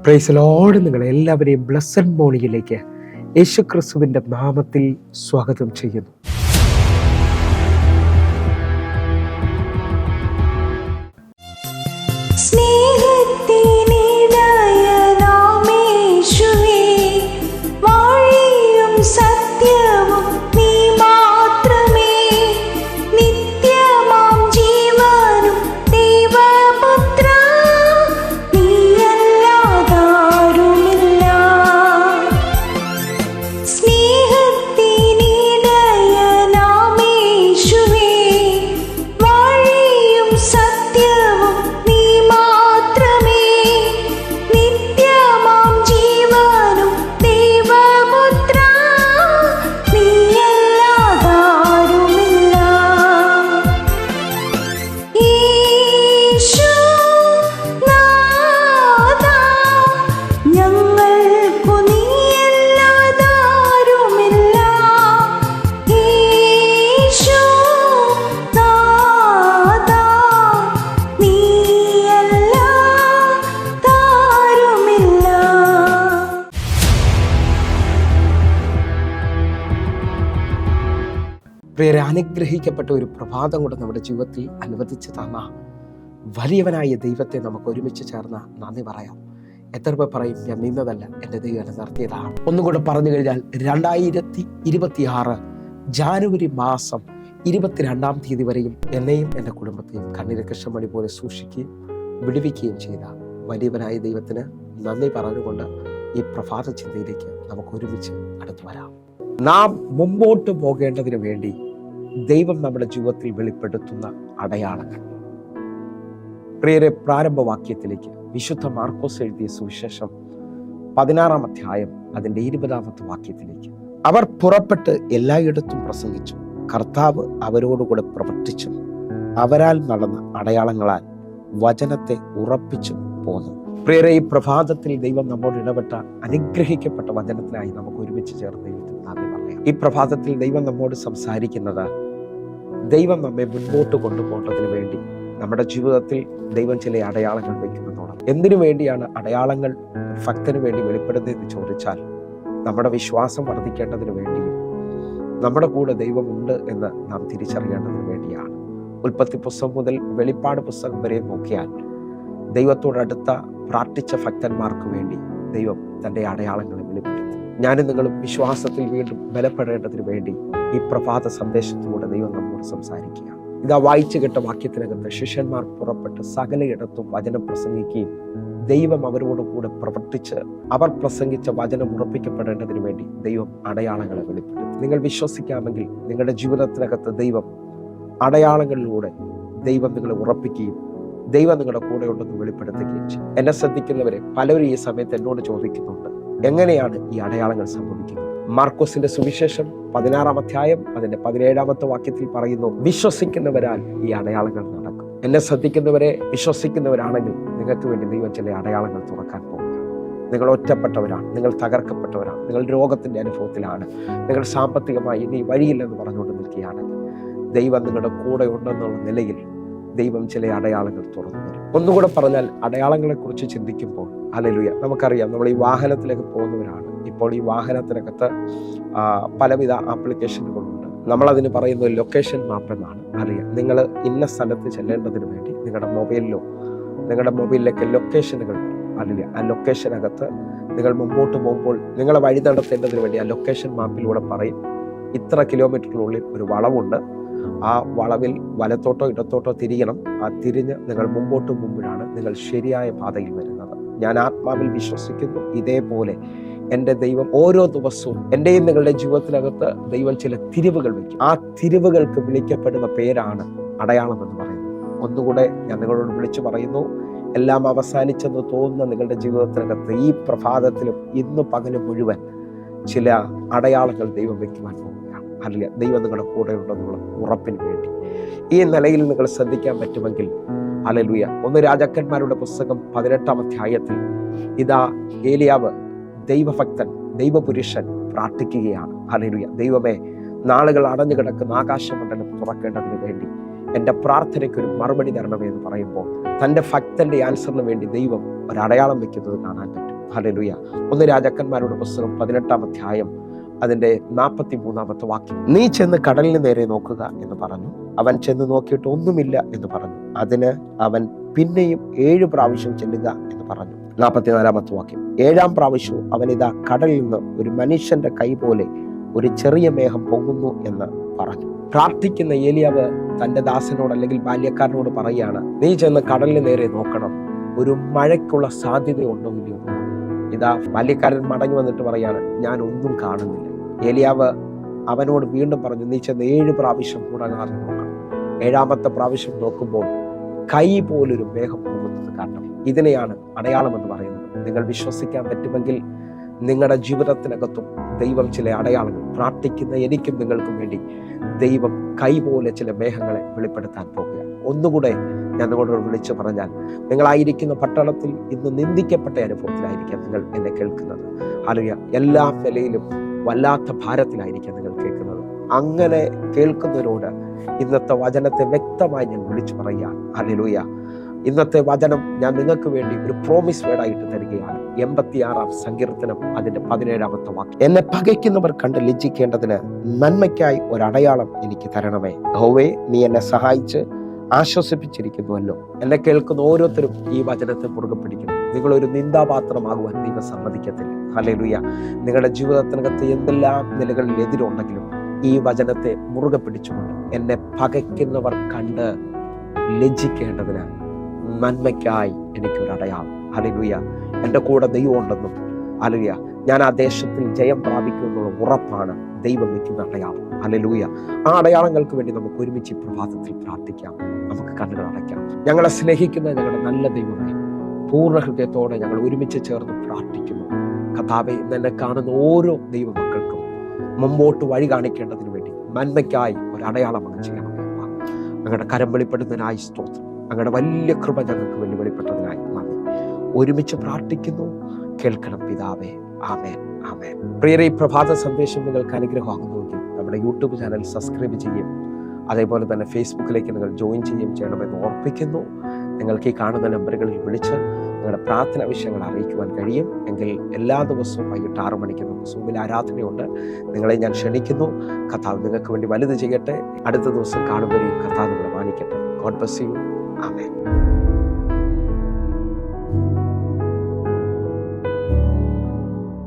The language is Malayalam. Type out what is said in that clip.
Praise Lord. നിങ്ങളെ എല്ലാവരെയും ബ്ലെസ്സഡ് മോർണിംഗിലേക്ക് യേശുക്രിസ്തുവിൻ്റെ നാമത്തിൽ സ്വാഗതം ചെയ്യുന്നു. പ്രിയരെ, അനുഗ്രഹിക്കപ്പെട്ട ഒരു പ്രഭാതം കൂടെ നമ്മുടെ ജീവിതത്തിൽ അനുവദിച്ച് തന്ന വലിയവനായ ദൈവത്തെ നമുക്ക് ഒരുമിച്ച് ചേർന്ന് നന്ദി പറയാം. എത്ര പേർ പറയും, ഞാൻ നിന്നതല്ല, എൻ്റെ ദൈവം നടത്തിയതാണ്. ഒന്നും കൂടെ പറഞ്ഞു കഴിഞ്ഞാൽ 2026 ജാനുവരി മാസം 22-ാം തീയതി വരെയും എന്നെയും എൻ്റെ കുടുംബത്തെയും കണ്ണിരകൃഷ്ണമണി പോലെ സൂക്ഷിക്കുകയും വിടുവിക്കുകയും ചെയ്ത വലിയവനായ ദൈവത്തിന് നന്ദി പറഞ്ഞുകൊണ്ട് ഈ പ്രഭാത ചിന്തയിലേക്ക് നമുക്ക് ഒരുമിച്ച് അടുത്തു വരാം. നാം മുമ്പോട്ട് പോകേണ്ടതിന് വേണ്ടി ദൈവം നമ്മുടെ ജീവിതത്തിൽ വെളിപ്പെടുത്തുന്ന അടയാളങ്ങൾ. പ്രിയരെ, പ്രാരംഭവാക്യത്തിലേക്ക് വിശുദ്ധ മാർക്കോസ് എഴുതിയ സുവിശേഷം 16-ാം അധ്യായം അതിൻ്റെ 20-ാമത്തെ വാക്യത്തിലേക്ക്. അവർ പുറപ്പെട്ട് എല്ലായിടത്തും പ്രസംഗിച്ചു, കർത്താവ് അവരോടുകൂടെ പ്രവർത്തിച്ചു, അവരാൽ നടന്ന അടയാളങ്ങളാൽ വചനത്തെ ഉറപ്പിച്ചു പോന്നു. പ്രിയരെ, ഈ പ്രഭാതത്തിൽ ദൈവം നമ്മോട് ഇടപെട്ട അനുഗ്രഹിക്കപ്പെട്ട വചനത്തിനായി നമുക്ക് ഒരുമിച്ച് ചേർന്ന് ദൈവത്തിന് നന്ദി പറയാം. ഈ പ്രഭാതത്തിൽ ദൈവം നമ്മോട് സംസാരിക്കുന്നത്, ദൈവം നമ്മെ മുൻപോട്ട് കൊണ്ടുപോകേണ്ടതിന് വേണ്ടി നമ്മുടെ ജീവിതത്തിൽ ദൈവം ചില അടയാളങ്ങൾ വയ്ക്കുമെന്നുള്ളത്. എന്തിനു വേണ്ടിയാണ് അടയാളങ്ങൾ ഭക്തന് വേണ്ടി വെളിപ്പെടുന്നതെന്ന് ചോദിച്ചാൽ, നമ്മുടെ വിശ്വാസം വർദ്ധിക്കേണ്ടതിന് വേണ്ടിയും നമ്മുടെ കൂടെ ദൈവമുണ്ട് എന്ന് നാം തിരിച്ചറിയേണ്ടതിന് വേണ്ടിയാണ്. ഉൽപ്പത്തി പുസ്തകം മുതൽ വെളിപ്പാട് പുസ്തകം വരെ നോക്കിയാൽ ദൈവത്തോടടുത്ത പ്രാർത്ഥിച്ച ഭക്തന്മാർക്ക് വേണ്ടി ദൈവം തൻ്റെ അടയാളങ്ങളെ വെളിപ്പെടുത്തി. ഞാനും നിങ്ങളും വിശ്വാസത്തിൽ വീണ്ടും ബലപ്പെടേണ്ടതിന് വേണ്ടി ഈ പ്രഭാത സന്ദേശത്തിലൂടെ ദൈവം നമ്മോട് സംസാരിക്കുക. ഇതാ വായിച്ചു കേട്ട വാക്യത്തിനകത്ത്, ശിഷ്യന്മാർ പുറപ്പെട്ട് സകലയിടത്തും വചനം പ്രസംഗിക്കുകയും ദൈവം അവരോട് കൂടെ പ്രവർത്തിച്ച് അവർ പ്രസംഗിച്ച വചനം ഉറപ്പിക്കപ്പെടേണ്ടതിന് വേണ്ടി ദൈവം അടയാളങ്ങളെ വെളിപ്പെടുത്തി. നിങ്ങൾ വിശ്വസിക്കാമെങ്കിൽ നിങ്ങളുടെ ജീവിതത്തിനകത്ത് ദൈവം അടയാളങ്ങളിലൂടെ ദൈവം നിങ്ങളെ ഉറപ്പിക്കുകയും ദൈവം നിങ്ങളുടെ കൂടെ ഉണ്ടെന്ന് വെളിപ്പെടുത്തുകയും ചെയ്യും. എന്നെ ശ്രദ്ധിക്കുന്നവരെ പലരും ഈ സമയത്ത് എന്നോട് ചോദിക്കുന്നുണ്ട്, എങ്ങനെയാണ് ഈ അടയാളങ്ങൾ സംഭവിക്കുന്നത്? മാർക്കോസിന്റെ സുവിശേഷം 16-ാം അധ്യായം അതിന്റെ 17-ാമത്തെ വാക്യത്തിൽ പറയുന്നു, വിശ്വസിക്കുന്നവരാൽ ഈ അടയാളങ്ങൾ നടക്കും. എന്നെ ശ്രദ്ധിക്കുന്നവരെ, വിശ്വസിക്കുന്നവരാണെങ്കിൽ നിങ്ങൾക്ക് വേണ്ടി ദൈവം ചില അടയാളങ്ങൾ തുറക്കാൻ പോകുകയാണ്. നിങ്ങൾ ഒറ്റപ്പെട്ടവരാണ്, നിങ്ങൾ തകർക്കപ്പെട്ടവരാണ്, നിങ്ങൾ രോഗത്തിന്റെ അനുഭവത്തിലാണ്, നിങ്ങൾ സാമ്പത്തികമായി ഇനി വഴിയില്ലെന്ന് പറഞ്ഞുകൊണ്ട് നിൽക്കുകയാണെങ്കിൽ ദൈവം നിങ്ങളുടെ കൂടെ ഉണ്ടെന്നുള്ള നിലയിൽ ദൈവം ചില അടയാളങ്ങൾ തുറന്നു തരും. ഒന്നുകൂടെ പറഞ്ഞാൽ, അടയാളങ്ങളെ കുറിച്ച് ചിന്തിക്കുമ്പോൾ ഹല്ലേലൂയ, നമുക്കറിയാം നമ്മൾ ഈ വാഹനത്തിലേക്ക് പോകുന്നവരാണ്. ഇപ്പോൾ ഈ വാഹനത്തിനകത്ത് പലവിധ ആപ്ലിക്കേഷനുകളുണ്ട്. നമ്മളതിന് പറയുന്നത് ലൊക്കേഷൻ മാപ്പ് എന്നാണ്. അറിയാം, നിങ്ങൾ ഇന്ന സ്ഥലത്ത് ചെല്ലേണ്ടതിന് വേണ്ടി നിങ്ങളുടെ മൊബൈലിലേക്ക് ലൊക്കേഷനുകൾ അല്ലെങ്കിൽ ആ ലൊക്കേഷനകത്ത് നിങ്ങൾ മുമ്പോട്ട് പോകുമ്പോൾ നിങ്ങളെ വഴി നടത്തേണ്ടതിന് വേണ്ടി ആ ലൊക്കേഷൻ മാപ്പിലൂടെ പറയും, ഇത്ര കിലോമീറ്ററിനുള്ളിൽ ഒരു വളവുണ്ട്, ആ വളവിൽ വലത്തോട്ടോ ഇടത്തോട്ടോ തിരിയണം, ആ തിരിഞ്ഞ് നിങ്ങൾ മുമ്പോഴാണ് നിങ്ങൾ ശരിയായ പാതയിൽ വരുന്നത്. ഞാൻ ആത്മാവിൽ വിശ്വസിക്കുന്നു, ഇതേപോലെ എൻ്റെ ദൈവം ഓരോ ദിവസവും എൻ്റെയും നിങ്ങളുടെ ജീവിതത്തിനകത്ത് ദൈവം ചില തിരിവുകൾ വയ്ക്കും. ആ തിരിവുകൾക്ക് വിളിക്കപ്പെടുന്ന പേരാണ് അടയാളം എന്ന് പറയുന്നത്. ഒന്നുകൂടെ ഞാൻ നിങ്ങളോട് വിളിച്ചു പറയുന്നു, എല്ലാം അവസാനിച്ചെന്ന് തോന്നുന്ന നിങ്ങളുടെ ജീവിതത്തിനകത്ത് ഈ പ്രഭാതത്തിലും ഇന്ന് പകലും മുഴുവൻ ചില അടയാളങ്ങൾ ദൈവം വയ്ക്കുവാൻ പോകുകയാണ്. അല്ലെങ്കിൽ ദൈവം നിങ്ങളുടെ കൂടെ ഉണ്ടെന്നുള്ള ഉറപ്പിന് വേണ്ടി ഈ നിലയിൽ നിങ്ങൾ ശ്രദ്ധിക്കാൻ പറ്റുമെങ്കിൽ ഹല്ലേലൂയ. 1 രാജാക്കന്മാരുടെ പുസ്തകം 18-ാം അധ്യായത്തിൽ ഇതാ ഏലിയാവ് ദൈവഭക്തൻ, ദൈവപുരുഷൻ പ്രാർത്ഥിക്കുകയാണ്. ഹല്ലേലൂയ. ദൈവമേ, നാളുകൾ അടഞ്ഞു കിടക്കുന്ന ആകാശമണ്ഡലം തുറക്കേണ്ടതിന് വേണ്ടി എൻ്റെ പ്രാർത്ഥനയ്ക്ക് ഒരു മറുപടി തരണമേ എന്ന് പറയുമ്പോൾ തൻ്റെ ഭക്തന്റെ ആൻസറിന് വേണ്ടി ദൈവം ഒരടയാളം വെക്കുന്നത് കാണാൻ പറ്റും. ഹല്ലേലൂയ. 1 രാജാക്കന്മാരുടെ പുസ്തകം 18-ാം അധ്യായം അതിൻ്റെ 43-ാമത്തെ വാക്യം. നീ ചെന്ന് കടലിന് നേരെ നോക്കുക എന്ന് പറഞ്ഞു. അവൻ ചെന്ന് നോക്കിയിട്ട് ഒന്നുമില്ല എന്ന് പറഞ്ഞു. അതിന് അവൻ പിന്നെയും 7 പ്രാവശ്യം ചെല്ലുക എന്ന് പറഞ്ഞു. 44-ാമത്തെ വാക്യം. 7-ാം പ്രാവശ്യവും അവൻ ഇതാ കടലിൽ നിന്ന് ഒരു മനുഷ്യന്റെ കൈ പോലെ ഒരു ചെറിയ മേഘം പൊങ്ങുന്നു എന്ന് പറഞ്ഞു. പ്രാർത്ഥിക്കുന്ന ഏലിയാവ് തൻ്റെ ദാസനോട് അല്ലെങ്കിൽ ബാല്യക്കാരനോട് പറയുകയാണ്, നീ ചെന്ന് കടലിന് നേരെ നോക്കണം, ഒരു മഴയ്ക്കുള്ള സാധ്യതയുണ്ടോ ഇല്ലയോ. ഇതാ ബാല്യക്കാരൻ മടങ്ങി വന്നിട്ട് പറയാണ്, ഞാൻ ഒന്നും കാണുന്നില്ല. ഏലിയാവ് അവനോട് വീണ്ടും പറഞ്ഞു, നീ ചെന്ന് 7 പ്രാവശ്യം മുടങ്ങാതെ നോക്കണം. 7-ാമത്തെ പ്രാവശ്യം നോക്കുമ്പോൾ കൈ പോലൊരു മേഘം പൊങ്ങുന്നത് കാണണം. ഇതിനെയാണ് അടയാളം എന്ന് പറയുന്നത്. നിങ്ങൾ വിശ്വസിക്കാൻ പറ്റുമെങ്കിൽ നിങ്ങളുടെ ജീവിതത്തിനകത്തും ദൈവം ചില അടയാളങ്ങൾ, പ്രാർത്ഥിക്കുന്ന എനിക്കും നിങ്ങൾക്കും വേണ്ടി ദൈവം കൈ പോലെ ചില മേഘങ്ങളെ വെളിപ്പെടുത്താൻ പോകുകയാണ്. ഒന്നുകൂടെ ഞാൻ നിങ്ങളോട് വിളിച്ചു പറഞ്ഞാൽ, നിങ്ങളായിരിക്കുന്ന പട്ടണത്തിൽ ഇന്ന് നിന്ദിക്കപ്പെട്ട അനുഭവത്തിലായിരിക്കാം നിങ്ങൾ എന്നെ കേൾക്കുന്നത്. ഹല്ലേലൂയ. എല്ലാ നിലയിലും വല്ലാത്ത ഭാരത്തിലായിരിക്കാം നിങ്ങൾ കേൾക്കുന്നത്. അങ്ങനെ കേൾക്കുന്നവരോട് ഇന്നത്തെ വചനത്തെ വ്യക്തമായി ഞാൻ വിളിച്ചു പറയുകയാണ്. ഹല്ലേലൂയ. ഇന്നത്തെ വചനം ഞാൻ നിങ്ങൾക്ക് വേണ്ടി ഒരു പ്രോമിസ് വേർഡായിട്ട് തരികയാണ്. 86-ാം സങ്കീർത്തനം അതിന്റെ 17-ാമത്തെ വാക്യം. എന്നെ പകയ്ക്കുന്നവർ കണ്ട് ലജ്ജിക്കേണ്ടതിന് നന്മയ്ക്കായി ഒരടയാളം എനിക്ക് തരണമേ. യഹോവേ, നീ എന്നെ സഹായിച്ച് ആശ്വസിപ്പിച്ചിരിക്കുന്നുവല്ലോ. എന്നെ കേൾക്കുന്ന ഓരോരുത്തരും ഈ വചനത്തെ മുറുകെ പിടിക്കണം. നിങ്ങളൊരു നിന്ദാപാത്രമാകുവാൻ ദൈവം സമ്മതിക്കത്തില്ല. ഹല്ലേലൂയ. നിങ്ങളുടെ ജീവിതത്തിനകത്ത് എന്തെല്ലാം നിലകളിൽ എതിരുണ്ടെങ്കിലും ഈ വചനത്തെ മുറുകെ പിടിച്ചുകൊണ്ട് എന്നെ പകയ്ക്കുന്നവർ കണ്ട് ലജ്ജിക്കേണ്ടതിന് നന്മയ്ക്കായി എനിക്കൊരു അടയാളം. ഹല്ലേലൂയ. എൻ്റെ കൂടെ ദൈവം ഉണ്ടെന്നും, ഹല്ലേലൂയ, ഞാൻ ആ ദേശത്തിൽ ജയം പ്രാപിക്കുമെന്നുള്ള ഉറപ്പാണ് ദൈവം വയ്ക്കുന്ന അടയാളം. ഹല്ലേലൂയ. ആ അടയാളങ്ങൾക്ക് വേണ്ടി നമുക്ക് ഒരുമിച്ച് പ്രഭാതത്തിൽ പ്രാർത്ഥിക്കാം. നമുക്ക് കണ്ണുകൾ അടയ്ക്കാം. ഞങ്ങളെ സ്നേഹിക്കുന്ന ഞങ്ങളുടെ നല്ല ദൈവമേ, പൂർണ്ണ ഹൃദയത്തോടെ ഞങ്ങൾ ഒരുമിച്ച് ചേർന്ന് പ്രാർത്ഥിക്കുന്നു. കർത്താവേ, ഇന്നെന്നെ കാണുന്ന ഓരോ ദൈവമക്കൾക്കും മുമ്പോട്ട് വഴി കാണിക്കേണ്ടതിന് വേണ്ടി നന്മയ്ക്കായി ഒരു അടയാളം അങ്ങ് ചെയ്യണമേ. ഞങ്ങളുടെ കരം വെളിപ്പെടുന്നതിനായി സ്തോത്രം. ഞങ്ങളുടെ വലിയ കൃപ ഞങ്ങൾക്ക് വേണ്ടി വെളിപ്പെട്ടതിനായി നന്ദി. ഒരുമിച്ച് പ്രാർത്ഥിക്കുന്നു. കേൾക്കണം പിതാവേ. ആമേൻ, ആമേൻ. പ്രിയരെ, ഈ പ്രഭാത സന്ദേശം നിങ്ങൾക്ക് അനുഗ്രഹമാകുന്നുവെങ്കിൽ നമ്മുടെ യൂട്യൂബ് ചാനൽ സബ്സ്ക്രൈബ് ചെയ്യും, അതേപോലെ തന്നെ ഫേസ്ബുക്കിലേക്ക് നിങ്ങൾ ജോയിൻ ചെയ്യണമെന്ന് ഓർപ്പിക്കുന്നു. നിങ്ങൾക്ക് ഈ കാണുന്ന നമ്പറുകളിൽ വിളിച്ച് നിങ്ങളുടെ പ്രാർത്ഥന വിഷയങ്ങൾ അറിയിക്കുവാൻ കഴിയും. എങ്കിൽ എല്ലാ ദിവസവും വൈകിട്ട് 6 മണിക്ക് നമുക്ക് സൂമിൽ ആരാധനയുണ്ട്. നിങ്ങളെ ഞാൻ ക്ഷണിക്കുന്നു. കർത്താവ് നിങ്ങൾക്ക് വേണ്ടി വലുത് ചെയ്യട്ടെ. അടുത്ത ദിവസം കാണുമ്പോഴേക്കും കർത്താവ് നിങ്ങളെ മാനിക്കട്ടെ. God bless you. ആമേൻ.